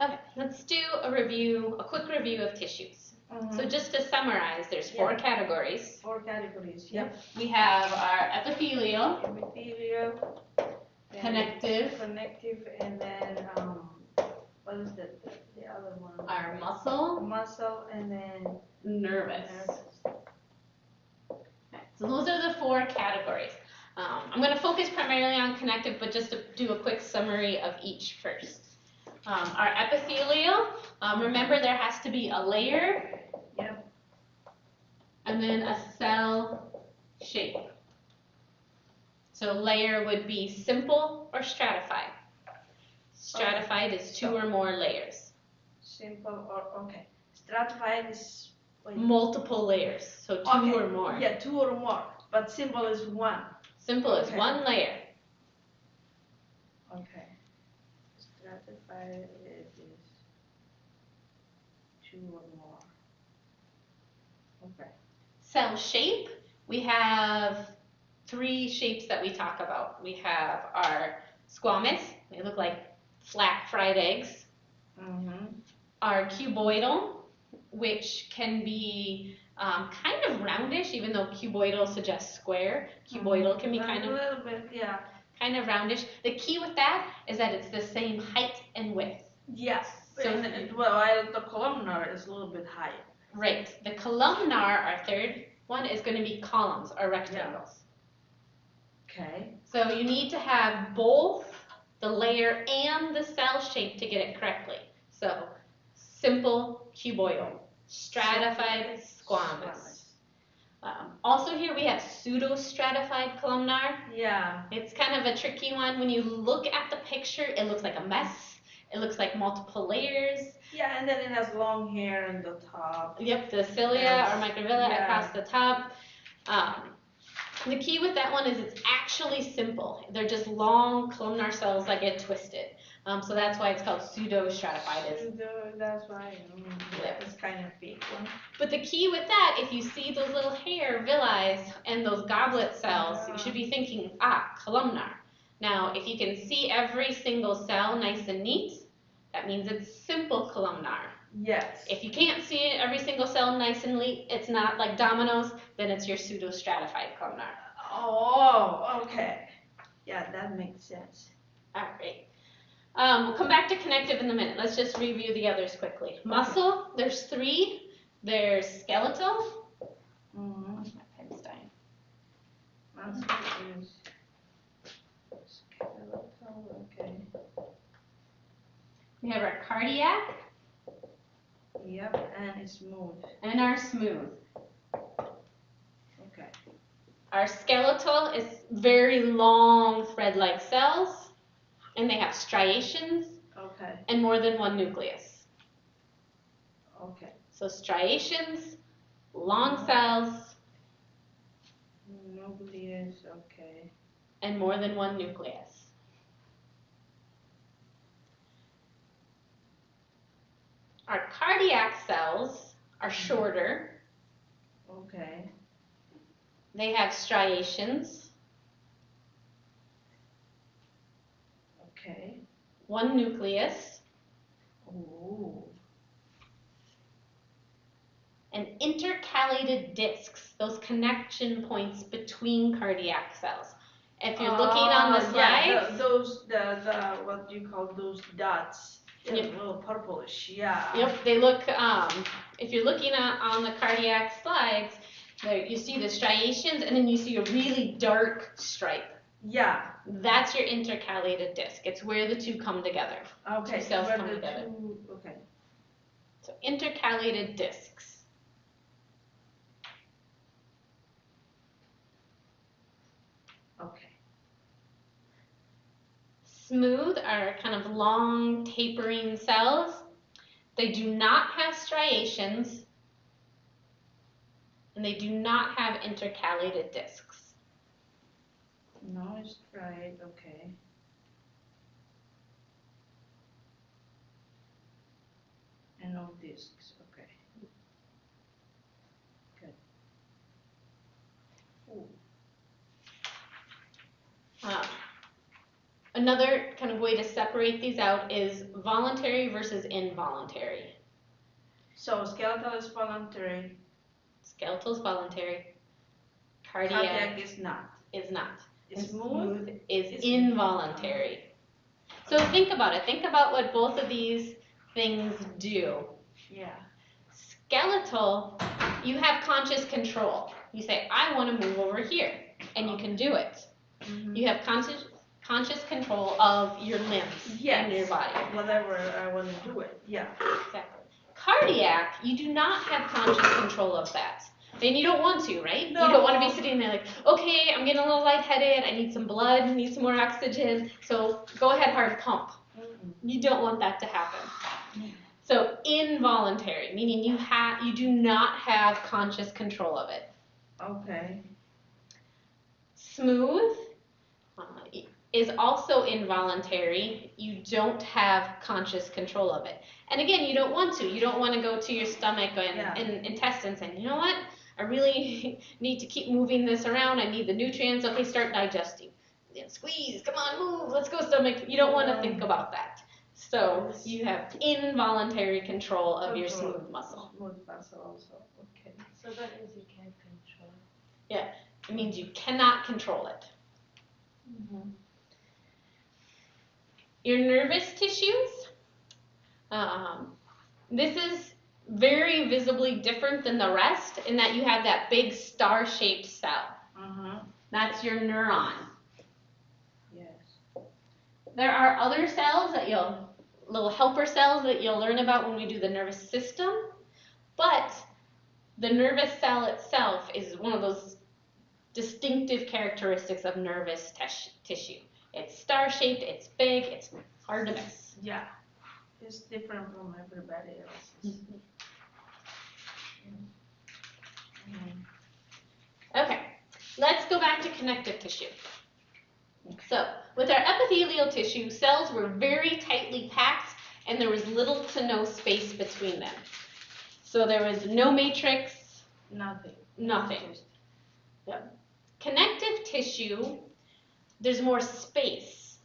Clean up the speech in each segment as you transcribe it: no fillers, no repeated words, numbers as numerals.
Okay, let's do a quick review of tissues. So just to summarize, there's four categories. Four categories, yep. We have our epithelial, connective, and then what is the other one? Our muscle, and then nervous. Okay, so those are the four categories. I'm going to focus primarily on connective, but just to do a quick summary of each first. Our epithelial, remember there has to be a layer, and then a cell shape. So layer would be simple or stratified. Stratified is two or more layers. Simple or, okay. Stratified is multiple layers, so two or more. Yeah, two or more, but simple is one. Simple is one layer. Okay. Stratified is two or more. Okay. Cell shape, we have three shapes that we talk about. We have our squamous, they look like flat fried eggs. Our cuboidal, which can be kind of roundish, even though cuboidal suggests square. Cuboidal can be kind of a little bit, kind of roundish. The key with that is that it's the same height and width. Yes. So while the columnar is a little bit higher. Right. The columnar, our third one, is going to be columns or rectangles. Okay. So you need to have both the layer and the cell shape to get it correctly. So simple cuboidal, stratified squamous. Also here we have pseudo-stratified columnar. Yeah. It's kind of a tricky one. When you look at the picture, it looks like a mess. It looks like multiple layers. Yeah, and then it has long hair on the top. Yep, the cilia or microvilla across the top. The key with that one is it's actually simple. They're just long columnar cells that get twisted. So that's why it's called pseudo-stratified. That's why it's kind of big one. But the key with that, if you see those little hair villi and those goblet cells, you should be thinking, columnar. Now, if you can see every single cell nice and neat, that means it's simple columnar. Yes. If you can't see every single cell nice and neat, it's not like dominoes, then it's your pseudo-stratified columnar. Oh, okay. Yeah, that makes sense. All right. We'll come back to connective in a minute. Let's just review the others quickly. Muscle, there's three. There's skeletal. My pen's dying. Muscle is skeletal, okay. We have our cardiac. Yep, and it's smooth. And our smooth. Okay. Our skeletal is very long thread-like cells, and they have striations. Okay. And more than one nucleus. Okay. So striations, long cells. Nucleus, okay. And more than one nucleus. Our cardiac cells are shorter. Okay. They have striations. Okay. One nucleus. Ooh. And intercalated discs, those connection points between cardiac cells. If you're looking on the slide, the what do you call those dots? A little purplish, Yep, they look, if you're looking on the cardiac slides, you see the striations and then you see a really dark stripe. Yeah. That's your intercalated disc. It's where the two come together. Okay. Two cells come together. Okay. So intercalated discs. Okay. Smooth are kind of long tapering cells. They do not have striations and they do not have intercalated discs. No, it's right, okay. And no discs, okay. Good. Ooh. Another kind of way to separate these out is voluntary versus involuntary. So skeletal is voluntary. Skeletal is voluntary. Cardiac is not. Is not. Smooth is involuntary. So think about it. Think about what both of these things do. Yeah. Skeletal, you have conscious control. You say, I want to move over here, and you can do it. Mm-hmm. You have conscious control of your limbs and your body. Whatever I want to do it. Yeah. Exactly. Cardiac, you do not have conscious control of that. And you don't want to, right? No. You don't want to be sitting there like, okay, I'm getting a little lightheaded, I need some blood, I need some more oxygen, so go ahead, hard pump. Mm-hmm. You don't want that to happen. Mm-hmm. So involuntary, meaning you do not have conscious control of it. Okay. Smooth is also involuntary. You don't have conscious control of it. And again, you don't want to. You don't want to go to your stomach and intestines and, you know what? I really need to keep moving this around. I need the nutrients. Okay, start digesting. Squeeze, come on, move. Let's go, stomach. You don't want to think about that. So you have involuntary control of your smooth muscle. Smooth muscle also. Okay. So that means you can't control. Yeah, it means you cannot control it. Mm-hmm. Your nervous tissues. This is very visibly different than the rest in that you have that big star-shaped cell. Uh-huh. That's your neuron. Yes. There are other cells little helper cells that you'll learn about when we do the nervous system, but the nervous cell itself is one of those distinctive characteristics of nervous tissue. It's star-shaped, it's big, it's hard to miss. Yeah. It's different from everybody else. Mm-hmm. Okay, let's go back to connective tissue. So, with our epithelial tissue, cells were very tightly packed and there was little to no space between them. So there was no matrix. Nothing. Yep. Connective tissue, there's more space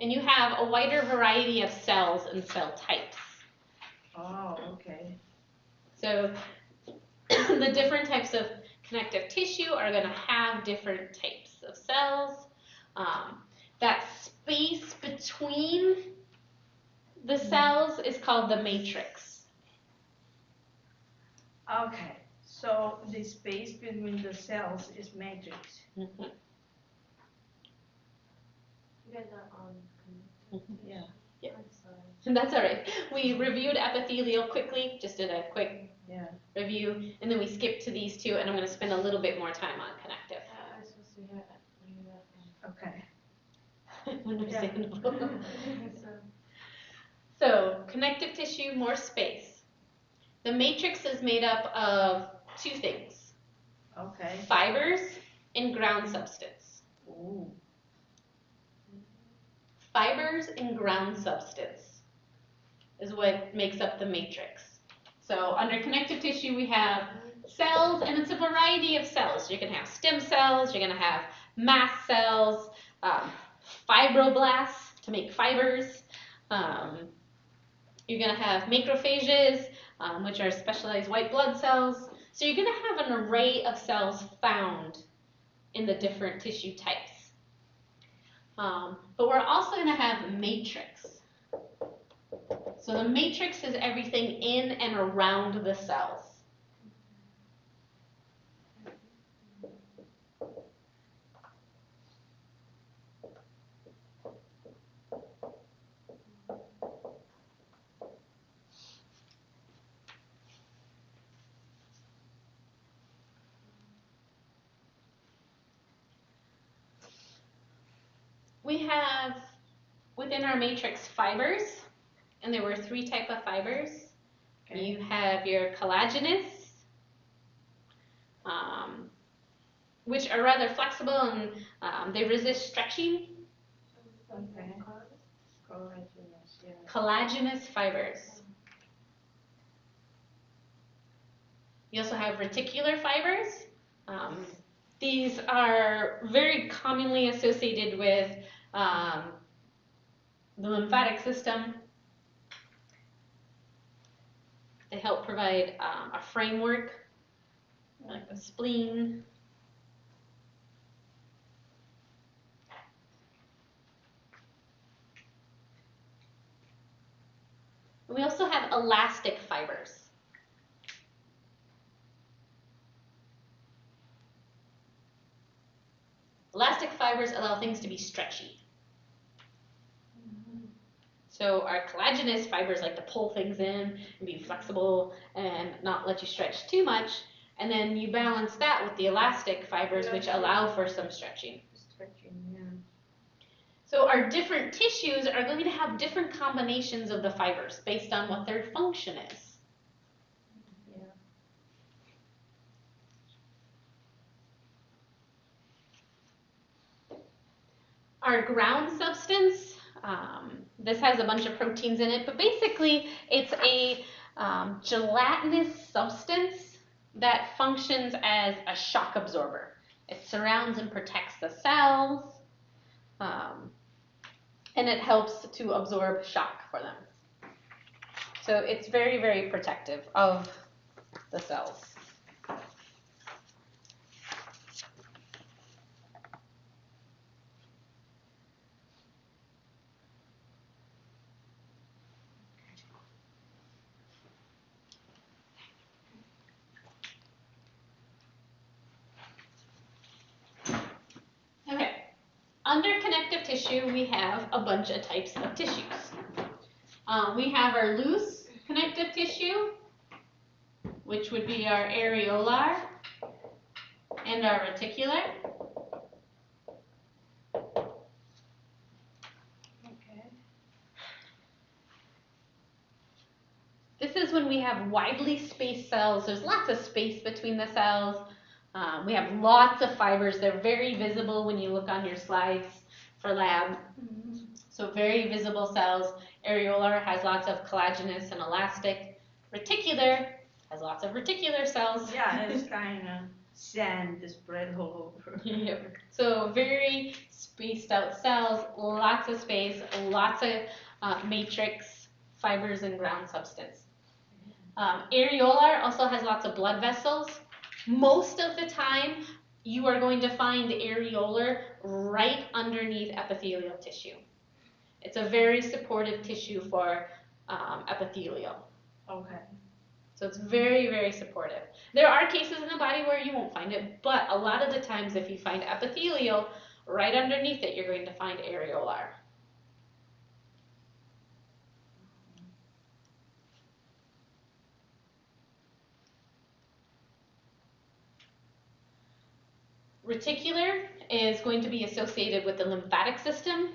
and you have a wider variety of cells and cell types. Oh, okay. So the different types of connective tissue are going to have different types of cells. That space between the cells is called the matrix. Okay, so the space between the cells is matrix. Mm-hmm. You guys are on connective. Yeah. I'm sorry. And that's all right. We reviewed epithelial quickly, just did a quick review, and then we skipped to these two, and I'm going to spend a little bit more time on connective. I was supposed to hear that. Okay. Understandable. So, connective tissue, more space. The matrix is made up of two things. Okay. Fibers and ground substance. Ooh. Fibers and ground substance is what makes up the matrix. So under connective tissue we have cells, and it's a variety of cells. You're going to have stem cells, you're going to have mast cells, fibroblasts to make fibers. You're going to have macrophages, which are specialized white blood cells. So you're going to have an array of cells found in the different tissue types. But we're also going to have matrix. So the matrix is everything in and around the cells. We have within our matrix fibers, and there were three types of fibers. Okay. You have your collagenous, which are rather flexible and they resist stretching. Okay. Collagenous fibers. You also have reticular fibers. These are very commonly associated with the lymphatic system. They help provide a framework, like the spleen. We also have elastic fibers. Elastic fibers allow things to be stretchy. So our collagenous fibers like to pull things in and be flexible and not let you stretch too much. And then you balance that with the elastic fibers, which allow for some stretching. So our different tissues are going to have different combinations of the fibers based on what their function is. Our ground substance, this has a bunch of proteins in it, but basically it's a gelatinous substance that functions as a shock absorber. It surrounds and protects the cells, and it helps to absorb shock for them. So it's very, very protective of the cells. Under connective tissue, we have a bunch of types of tissues. We have our loose connective tissue, which would be our areolar and our reticular. This is when we have widely spaced cells. There's lots of space between the cells. We have lots of fibers. They're very visible when you look on your slides for lab. So very visible cells. Areolar has lots of collagenous and elastic. Reticular has lots of reticular cells. Yeah, it's kind of sand spread all over. Yep. So very spaced out cells, lots of space, lots of matrix, fibers, and ground substance. Areolar also has lots of blood vessels. Most of the time, you are going to find the areolar right underneath epithelial tissue. It's a very supportive tissue for epithelial. Okay. So it's very, very supportive. There are cases in the body where you won't find it, but a lot of the times if you find epithelial, right underneath it, you're going to find areolar. Reticular is going to be associated with the lymphatic system.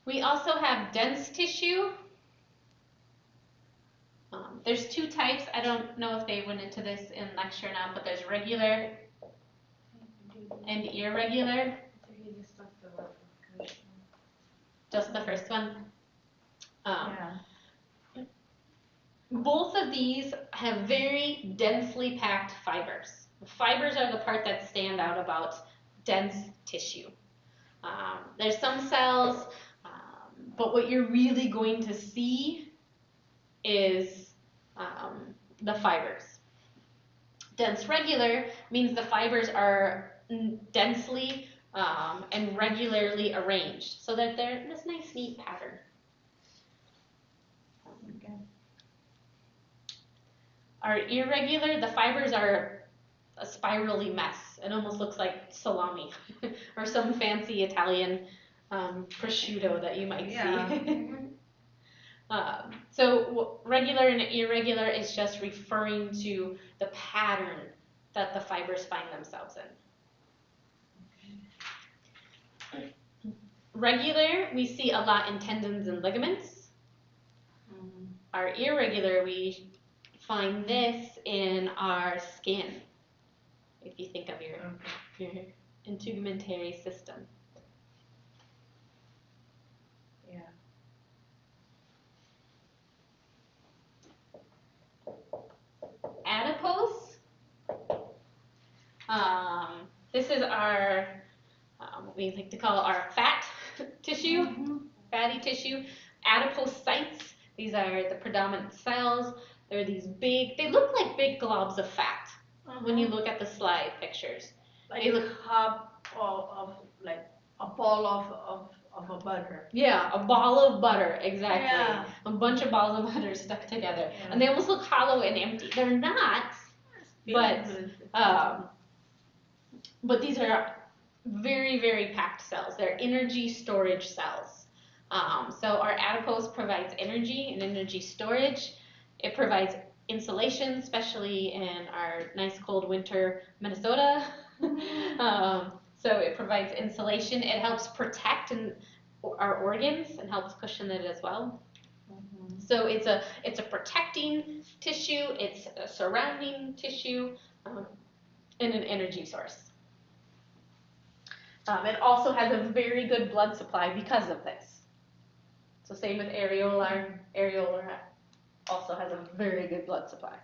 We also have dense tissue. There's two types. I don't know if they went into this in lecture now, but there's regular and irregular. Just the first one. Both of these have very densely packed fibers. The fibers are the part that stand out about dense tissue. There's some cells, but what you're really going to see is the fibers. Dense regular means the fibers are densely and regularly arranged so that they're in this nice, neat pattern. Okay. Our irregular, the fibers are a spirally mess. It almost looks like salami or some fancy Italian prosciutto that you might see. So regular and irregular is just referring to the pattern that the fibers find themselves in. Regular, we see a lot in tendons and ligaments. Our irregular, we find this in our skin. If you think of your integumentary system. Yeah. Adipose. This is our, what we like to call our fat tissue, fatty tissue. Adipocytes, these are the predominant cells. They're these big, they look like big globs of fat when you look at the slide pictures. Like They look half of like a ball of a butter. Yeah, a ball of butter, exactly. Yeah. A bunch of balls of butter stuck together. Yeah. And they almost look hollow and empty. They're not, but these are very, very packed cells. They're energy storage cells. So our adipose provides energy and energy storage. It provides insulation, especially in our nice cold winter Minnesota. So it provides insulation. It helps protect our organs and helps cushion it as well. So it's a protecting tissue. It's a surrounding tissue, and an energy source. It also has a very good blood supply because of this. So same with areolar. Areolar also has a very good blood supply.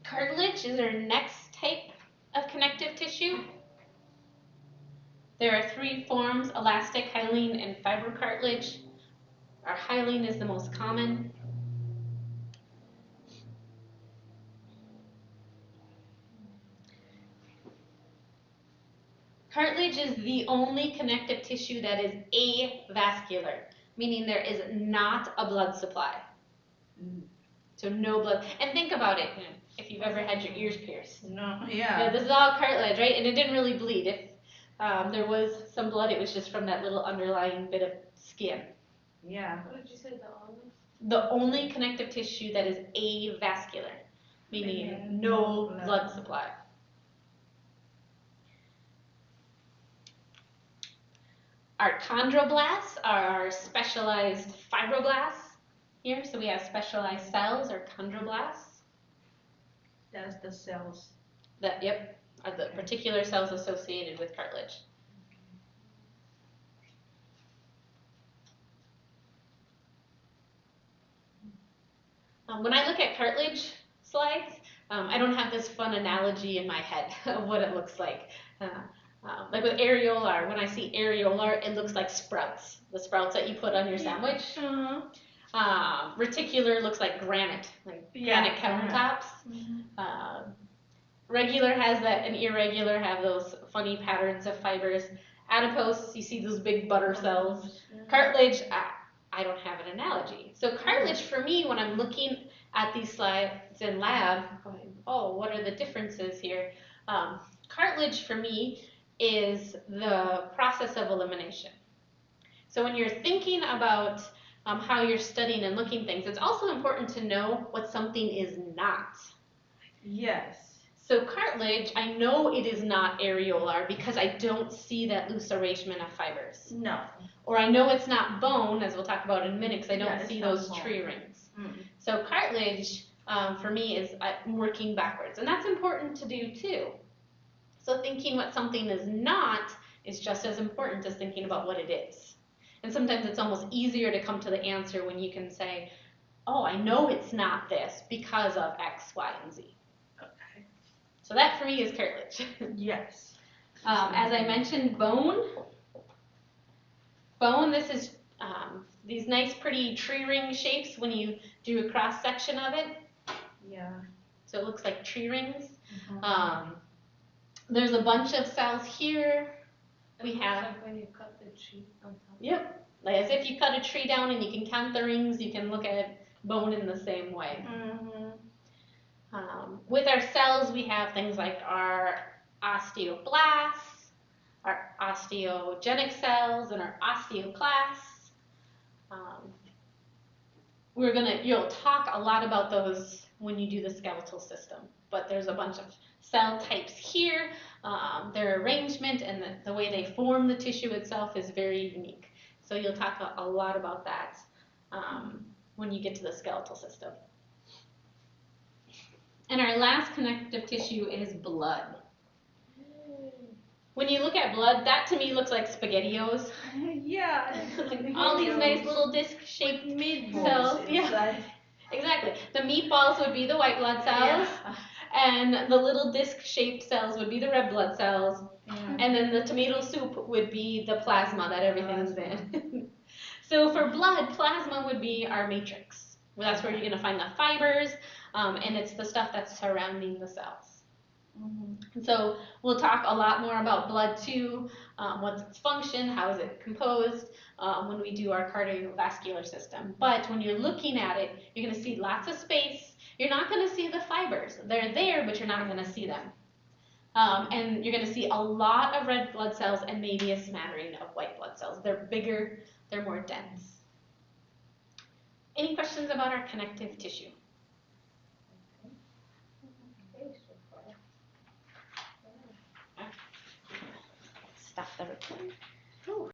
Cartilage is our next type of connective tissue. There are three forms: elastic, hyaline, and fibrocartilage. Our hyaline is the most common. Cartilage is the only connective tissue that is avascular, meaning there is not a blood supply. So no blood. And think about it, if you've ever had your ears pierced. No, yeah. This is all cartilage, right? And it didn't really bleed. If there was some blood, it was just from that little underlying bit of skin. Yeah. What did you say the only? The only connective tissue that is avascular, meaning no blood supply. Our chondroblasts are our specialized fibroblasts here. So we have specialized cells, or chondroblasts. That's the cells. That, yep, are the particular cells associated with cartilage. When I look at cartilage slides, I don't have this fun analogy in my head of what it looks like. Like with areolar, when I see areolar, it looks like sprouts, the sprouts that you put on your sandwich. Reticular looks like granite, granite countertops. Regular has that, and irregular have those funny patterns of fibers. Adipose, you see those big butter cells. Cartilage, I don't have an analogy. So cartilage for me, when I'm looking at these slides in lab, going, oh, what are the differences here? Cartilage for me is the process of elimination. So when you're thinking about how you're studying and looking things, it's also important to know what something is not. Yes. So cartilage, I know it is not areolar because I don't see that loose arrangement of fibers. No. Or I know it's not bone, as we'll talk about in a minute, because I don't see those bone. tree rings. So cartilage, for me, is working backwards. And that's important to do too. So thinking what something is not is just as important as thinking about what it is. And sometimes it's almost easier to come to the answer when you can say, oh, I know it's not this because of X, Y, and Z. Okay. So that for me is cartilage. Yes. As I mentioned, bone. Bone, this is these nice pretty tree ring shapes when you do a cross section of it. Yeah. So it looks like tree rings. There's a bunch of cells here. We have, like when you cut the tree on top. yep, like as if you cut a tree down and you can count the rings, you can look at bone in the same way. With our cells, we have things like our osteoblasts, our osteogenic cells and our osteoclasts. You'll talk a lot about those when you do the skeletal system, but there's a bunch of cell types here. Their arrangement and the way they form the tissue itself is very unique. So you'll talk a lot about that when you get to the skeletal system. And our last connective tissue is blood. When you look at blood, that to me looks like SpaghettiOs. Yeah. Like all these nice little disc-shaped cells. Yeah, exactly. The meatballs would be the white blood cells, and the little disc-shaped cells would be the red blood cells, and then the tomato soup would be the plasma that everything's in. So for blood, plasma would be our matrix. Well, that's where you're going to find the fibers, and it's the stuff that's surrounding the cells. And so we'll talk a lot more about blood too, what's its function, how is it composed, when we do our cardiovascular system. But when you're looking at it, you're going to see lots of space. You're not going to see the fibers. They're there, but you're not going to see them. And you're going to see a lot of red blood cells and maybe a smattering of white blood cells. They're bigger, they're more dense. Any questions about our connective tissue?